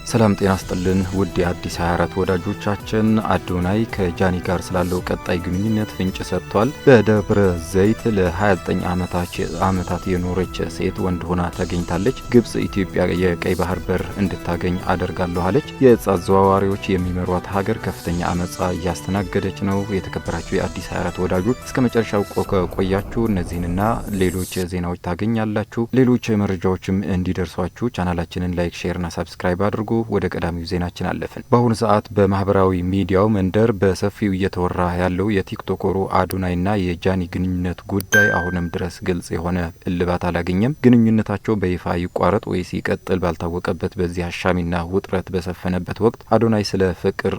ሰላም ጤና ይስጥልን ውድ የአዲስ 24 ወዳጆቻችን፣ አዶናይ ከጃኒ ጋር ስላለው ቀጣይ ግንኙነት ፍንጭ ሰጥቷል። በደብረ ዘይት ለ29 ዓመታት የኖረች ሴት ወንድ ሆና ተገኝታለች። ግብጽ ኢትዮጵያ የቀይ ባህር በር እንድታገኝ አደርጋለሁ አለች። የዕፅ አዘዋዋሪዎች የሚመሯት ሀገር ከፍተኛ አመጻ እያስተናገደች ነው። የተከበራችሁ የአዲስ 24 ወዳጆች እስከ መጨረሻው ቆያችሁ እነዚህንና ሌሎች ዜናዎች ታገኛላችሁ። ሌሎች መረጃዎችም እንዲደርሷችሁ ቻናላችንን ላይክ፣ ሼርና ሰብስክራይብ አድርጉ። ወደ ቀዳሚው ዜናችን አለፍን። በአሁኑ ሰዓት በማህበራዊ ሚዲያው መንደር በሰፊው እየተወራ ያለው የቲክቶከሩ አዶናይና የጃኒ ግንኙነት ጉዳይ አሁንም ድረስ ግልጽ የሆነ እልባት አላገኘም። ግንኙነታቸው በይፋ ይቋረጥ ወይስ ይቀጥል ባልታወቀበት በዚህ አሻሚና ውጥረት በሰፈነበት ወቅት አዶናይ ስለ ፍቅር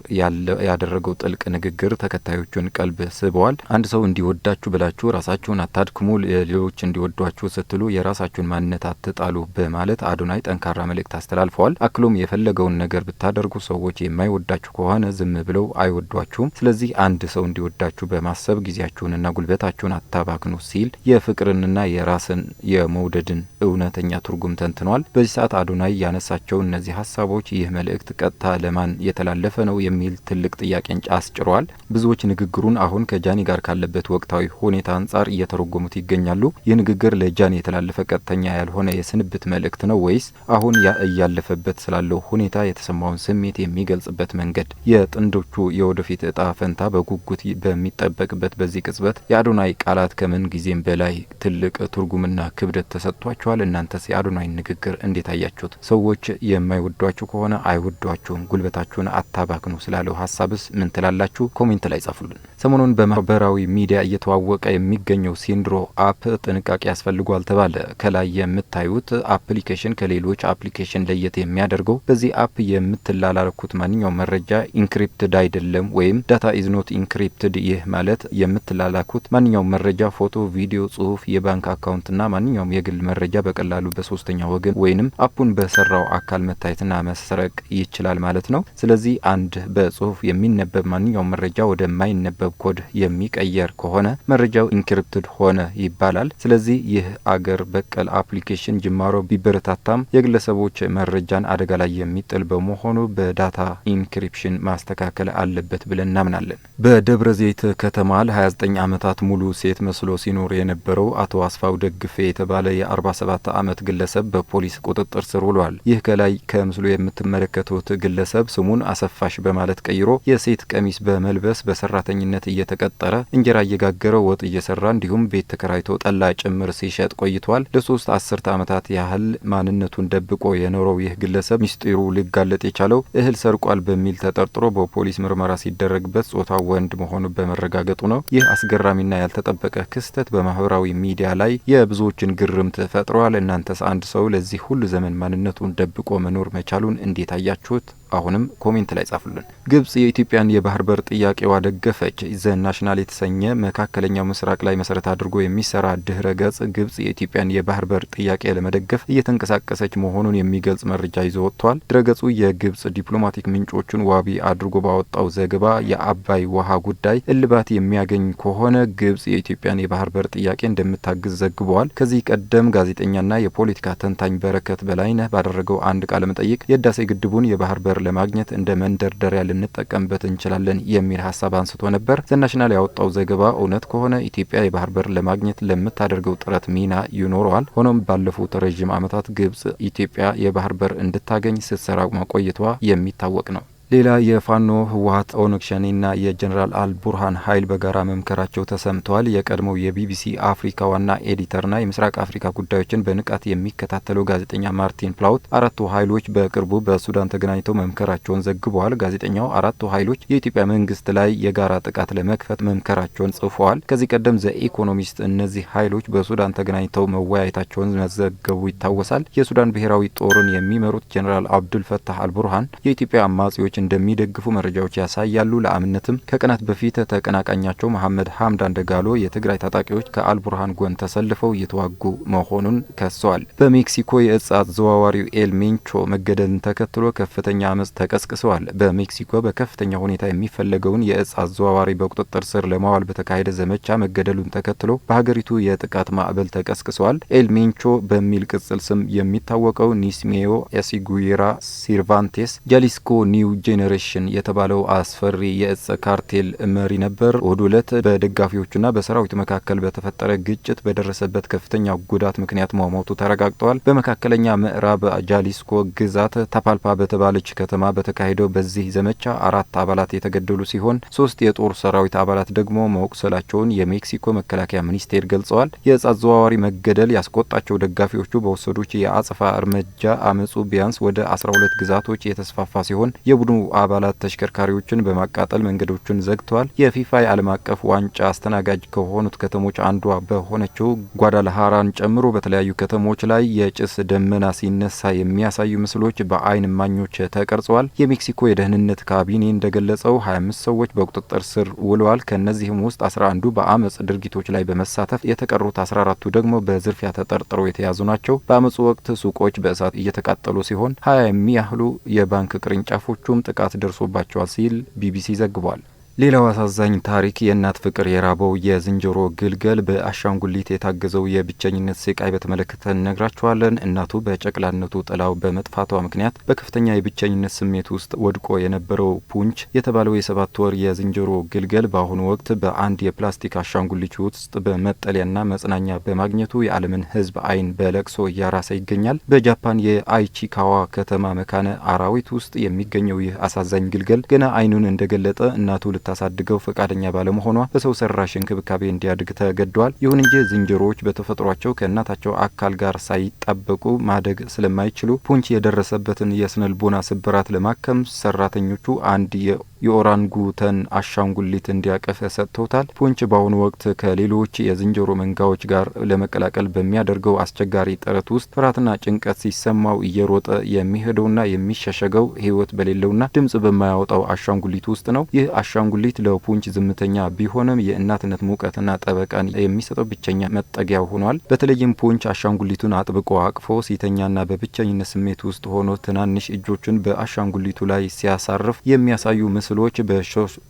ያደረገው ጥልቅ ንግግር ተከታዮቹን ቀልብ ስበዋል። አንድ ሰው እንዲወዳችሁ ብላችሁ ራሳችሁን አታድክሙ፣ ሌሎች እንዲወዷችሁ ስትሉ የራሳችሁን ማንነት አትጣሉ በማለት አዶናይ ጠንካራ መልእክት አስተላልፈዋል። አክሎም የፈለገውን ነገር ብታደርጉ ሰዎች የማይወዳችሁ ከሆነ ዝም ብለው አይወዷችሁም። ስለዚህ አንድ ሰው እንዲወዳችሁ በማሰብ ጊዜያችሁንና ጉልበታችሁን አታባክኑ ሲል የፍቅርንና የራስን የመውደድን እውነተኛ ትርጉም ተንትኗል። በዚህ ሰዓት አዶናይ ያነሳቸው እነዚህ ሀሳቦች ይህ መልእክት ቀጥታ ለማን የተላለፈ ነው የሚል ትልቅ ጥያቄን አስጭሯል። ብዙዎች ንግግሩን አሁን ከጃኒ ጋር ካለበት ወቅታዊ ሁኔታ አንጻር እየተረጎሙት ይገኛሉ። ይህ ንግግር ለጃኒ የተላለፈ ቀጥተኛ ያልሆነ የስንብት መልእክት ነው ወይስ አሁን እያለፈበት ስላለው ሁኔታ የተሰማውን ስሜት የሚገልጽበት መንገድ? የጥንዶቹ የወደፊት እጣ ፈንታ በጉጉት በሚጠበቅበት በዚህ ቅጽበት የአዶናይ ቃላት ከምን ጊዜም በላይ ትልቅ ትርጉምና ክብደት ተሰጥቷቸዋል። እናንተስ የአዶናይ ንግግር እንዴት አያችሁት? ሰዎች የማይወዷችሁ ከሆነ አይወዷችሁም፣ ጉልበታችሁን አታባክኑ ስላለው ሀሳብስ ምን ትላላችሁ? ኮሜንት ላይ ጻፉልን። ሰሞኑን በማህበራዊ ሚዲያ እየተዋወቀ የሚገኘው ሲንድሮ አፕ ጥንቃቄ ያስፈልጓል ተባለ። ከላይ የምታዩት አፕሊኬሽን ከሌሎች አፕሊኬሽን ለየት የሚያደርገው በዚህ አፕ የምትላላኩት ማንኛውም መረጃ ኢንክሪፕትድ አይደለም ወይም ዳታ ኢዝ ኖት ኢንክሪፕትድ። ይህ ማለት የምትላላኩት ማንኛውም መረጃ፣ ፎቶ፣ ቪዲዮ፣ ጽሁፍ፣ የባንክ አካውንትና ማንኛውም የግል መረጃ በቀላሉ በሶስተኛ ወገን ወይንም አፑን በሰራው አካል መታየትና መሰረቅ ይችላል ማለት ነው። ስለዚህ አንድ በጽሁፍ የሚነበብ ማንኛውም መረጃ ወደማይነበብ ኮድ የሚቀየር ከሆነ መረጃው ኢንክሪፕትድ ሆነ ይባላል። ስለዚህ ይህ አገር በቀል አፕሊኬሽን ጅማሮ ቢበረታታም የግለሰቦች መረጃን አደጋ ላይ የሚጥል በመሆኑ በዳታ ኢንክሪፕሽን ማስተካከል አለበት ብለን እናምናለን። በደብረ ዘይት ከተማ ለ29 ዓመታት ሙሉ ሴት መስሎ ሲኖር የነበረው አቶ አስፋው ደግፌ የተባለ የ47 ዓመት ግለሰብ በፖሊስ ቁጥጥር ስር ውሏል። ይህ ከላይ ከምስሉ የምትመለከቱት ግለሰብ ስሙን አሰፋሽ በማለት ቀይሮ የሴት ቀሚስ በመልበስ በሰራተኝነት እየተቀጠረ እንጀራ እየጋገረ ወጥ እየሰራ እንዲሁም ቤት ተከራይቶ ጠላ ጭምር ሲሸጥ ቆይቷል። ለ3 አስርተ ዓመታት ያህል ማንነቱን ደብቆ የኖረው ይህ ግለሰብ ሚስጢሩ ሊጋለጥ የቻለው እህል ሰርቋል በሚል ተጠርጥሮ በፖሊስ ምርመራ ሲደረግበት ጾታው ወንድ መሆኑ በመረጋገጡ ነው። ይህ አስገራሚና ያልተጠበቀ ክስተት በማህበራዊ ሚዲያ ላይ የብዙዎችን ግርምት ፈጥሯል። እናንተስ አንድ ሰው ለዚህ ሁሉ ዘመን ማንነቱን ደብቆ መኖር መቻሉን እንዴት አያችሁት? አሁንም ኮሜንት ላይ ጻፉልን። ግብጽ የኢትዮጵያን የባህር በር ጥያቄዋ ደገፈች። ዘ ናሽናል የተሰኘ መካከለኛው ምስራቅ ላይ መሰረት አድርጎ የሚሰራ ድህረ ገጽ ግብጽ የኢትዮጵያን የባህር በር ጥያቄ ለመደገፍ እየተንቀሳቀሰች መሆኑን የሚገልጽ መረጃ ይዞ ወጥቷል። ድረገጹ የግብጽ ዲፕሎማቲክ ምንጮቹን ዋቢ አድርጎ ባወጣው ዘገባ የአባይ ውሃ ጉዳይ እልባት የሚያገኝ ከሆነ ግብጽ የኢትዮጵያን የባህር በር ጥያቄ እንደምታግዝ ዘግቧል። ከዚህ ቀደም ጋዜጠኛና የፖለቲካ ተንታኝ በረከት በላይነህ ባደረገው አንድ ቃለ መጠይቅ የህዳሴ ግድቡን የባህር በር ለማግኘት እንደ መንደርደሪያ ልንጠቀምበት እንችላለን የሚል ሀሳብ አንስቶ ነበር። ዘናሽናል ያወጣው ዘገባ እውነት ከሆነ ኢትዮጵያ የባህር በር ለማግኘት ለምታደርገው ጥረት ሚና ይኖረዋል። ሆኖም ባለፉት ረዥም ዓመታት ግብጽ ኢትዮጵያ የባህር በር እንድታገኝ ስትሰራ መቆየቷ የሚታወቅ ነው። ሌላ የፋኖ ህወሀት ኦነግ ሸኔና የጀኔራል አልቡርሃን ኃይል በጋራ መምከራቸው ተሰምተዋል። የቀድሞው የቢቢሲ አፍሪካ ዋና ኤዲተርና የምስራቅ አፍሪካ ጉዳዮችን በንቃት የሚከታተለው ጋዜጠኛ ማርቲን ፕላውት አራቱ ኃይሎች በቅርቡ በሱዳን ተገናኝተው መምከራቸውን ዘግበዋል። ጋዜጠኛው አራቱ ኃይሎች የኢትዮጵያ መንግስት ላይ የጋራ ጥቃት ለመክፈት መምከራቸውን ጽፏል። ከዚህ ቀደም ዘ ኢኮኖሚስት እነዚህ ኃይሎች በሱዳን ተገናኝተው መወያየታቸውን መዘገቡ ይታወሳል። የሱዳን ብሔራዊ ጦርን የሚመሩት ጀኔራል አብዱል ፈታህ አልቡርሃን የኢትዮጵያ አማጺዎች እንደሚደግፉ መረጃዎች ያሳያሉ። ለአብነትም ከቀናት በፊት ተቀናቃኛቸው መሐመድ ሐምዳን ደጋሎ የትግራይ ታጣቂዎች ከአልቡርሃን ጎን ተሰልፈው እየተዋጉ መሆኑን ከሰዋል። በሜክሲኮ የእጽ አዘዋዋሪው ኤል ሜንቾ መገደልን ተከትሎ ከፍተኛ አመጽ ተቀስቅሰዋል። በሜክሲኮ በከፍተኛ ሁኔታ የሚፈለገውን የእጽ አዘዋዋሪ በቁጥጥር ስር ለማዋል በተካሄደ ዘመቻ መገደሉን ተከትሎ በሀገሪቱ የጥቃት ማዕበል ተቀስቅሰዋል። ኤል ሜንቾ በሚል ቅጽል ስም የሚታወቀው ኒስሜዮ ኤሲጉራ ሲርቫንቴስ ጃሊስኮ ኒው ጄኔሬሽን የተባለው አስፈሪ የእጽ ካርቴል መሪ ነበር። እሁድ ዕለት በደጋፊዎቹና በሰራዊቱ መካከል በተፈጠረ ግጭት በደረሰበት ከፍተኛ ጉዳት ምክንያት መሞቱ ተረጋግጧል። በመካከለኛ ምዕራብ ጃሊስኮ ግዛት ታፓልፓ በተባለች ከተማ በተካሄደው በዚህ ዘመቻ 4 አባላት የተገደሉ ሲሆን 3 የጦር ሰራዊት አባላት ደግሞ መቁሰላቸውን የሜክሲኮ መከላከያ ሚኒስቴር ገልጸዋል። የእጽ አዘዋዋሪ መገደል ያስቆጣቸው ደጋፊዎቹ በወሰዱት የአጸፋ እርምጃ አመጹ ቢያንስ ወደ 12 ግዛቶች የተስፋፋ ሲሆን የቡድኑ አባላት ተሽከርካሪዎችን በማቃጠል መንገዶችን ዘግተዋል። የፊፋ የዓለም አቀፍ ዋንጫ አስተናጋጅ ከሆኑት ከተሞች አንዷ በሆነችው ጓዳላሃራን ጨምሮ በተለያዩ ከተሞች ላይ የጭስ ደመና ሲነሳ የሚያሳዩ ምስሎች በአይን እማኞች ተቀርጸዋል። የሜክሲኮ የደህንነት ካቢኔ እንደገለጸው 25 ሰዎች በቁጥጥር ስር ውለዋል። ከነዚህም ውስጥ 11ዱ በአመጽ ድርጊቶች ላይ በመሳተፍ የተቀሩት 14ቱ ደግሞ በዝርፊያ ተጠርጥረው የተያዙ ናቸው። በአመጹ ወቅት ሱቆች በእሳት እየተቃጠሉ ሲሆን 20 የሚያህሉ የባንክ ቅርንጫፎቹም ጥቃት ደርሶባቸዋል ሲል ቢቢሲ ዘግቧል። ሌላው አሳዛኝ ታሪክ የእናት ፍቅር የራበው የዝንጀሮ ግልገል በአሻንጉሊት የታገዘው የብቸኝነት ስቃይ በተመለከተ እነግራችኋለን። እናቱ በጨቅላነቱ ጥላው በመጥፋቷ ምክንያት በከፍተኛ የብቸኝነት ስሜት ውስጥ ወድቆ የነበረው ፑንች የተባለው የ7 ወር የዝንጀሮ ግልገል በአሁኑ ወቅት በአንድ የፕላስቲክ አሻንጉሊት ውስጥ በመጠለያና መጽናኛ በማግኘቱ የዓለምን ሕዝብ አይን በለቅሶ እያራሰ ይገኛል። በጃፓን የአይቺካዋ ከተማ መካነ አራዊት ውስጥ የሚገኘው ይህ አሳዛኝ ግልገል ገና አይኑን እንደገለጠ እናቱ ታሳድገው ፈቃደኛ ባለመሆኗ በሰው ሰራሽ እንክብካቤ እንዲያድግ ተገደዋል። ይሁን እንጂ ዝንጀሮዎች በተፈጥሯቸው ከእናታቸው አካል ጋር ሳይጣበቁ ማደግ ስለማይችሉ ፑንች የደረሰበትን የስነልቦና ስብራት ለማከም ሰራተኞቹ አንድ የኦራንጉተን አሻንጉሊት እንዲያቀፍ ሰጥተውታል። ፑንች በአሁኑ ወቅት ከሌሎች የዝንጀሮ መንጋዎች ጋር ለመቀላቀል በሚያደርገው አስቸጋሪ ጥረት ውስጥ ፍርሃትና ጭንቀት ሲሰማው እየሮጠ የሚሄደውና የሚሸሸገው ሕይወት በሌለውና ድምጽ በማያወጣው አሻንጉሊት ውስጥ ነው። ይህ አሻንጉሊት ለፑንች ዝምተኛ ቢሆንም የእናትነት ሙቀትና ጠበቃን የሚሰጠው ብቸኛ መጠጊያው ሆኗል። በተለይም ፑንች አሻንጉሊቱን አጥብቆ አቅፎ ሲተኛና በብቸኝነት ስሜት ውስጥ ሆኖ ትናንሽ እጆቹን በአሻንጉሊቱ ላይ ሲያሳርፍ የሚያሳዩ ምስሎች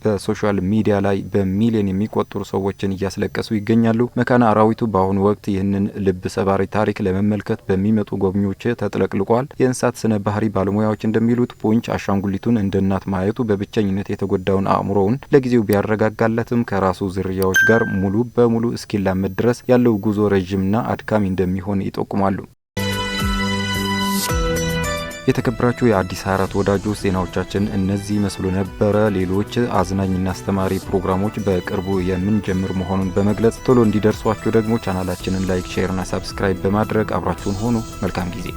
በሶሻል ሚዲያ ላይ በሚሊዮን የሚቆጠሩ ሰዎችን እያስለቀሱ ይገኛሉ። መካነ አራዊቱ በአሁኑ ወቅት ይህንን ልብ ሰባሪ ታሪክ ለመመልከት በሚመጡ ጎብኚዎች ተጥለቅልቋል። የእንስሳት ስነ ባህሪ ባለሙያዎች እንደሚሉት ፑንች አሻንጉሊቱን እንደ እናት ማየቱ በብቸኝነት የተጎዳውን አእምሮውን ለጊዜው ቢያረጋጋለትም ከራሱ ዝርያዎች ጋር ሙሉ በሙሉ እስኪላመድ ድረስ ያለው ጉዞ ረዥምና አድካሚ እንደሚሆን ይጠቁማሉ። የተከበራችሁ የአዲስ 24 ወዳጆች ዜናዎቻችን እነዚህ መስሉ ነበረ። ሌሎች አዝናኝና አስተማሪ ፕሮግራሞች በቅርቡ የምንጀምር መሆኑን በመግለጽ ቶሎ እንዲደርሷችሁ ደግሞ ቻናላችንን ላይክ፣ ሼር እና ሰብስክራይብ በማድረግ አብራችሁን ሆኑ። መልካም ጊዜ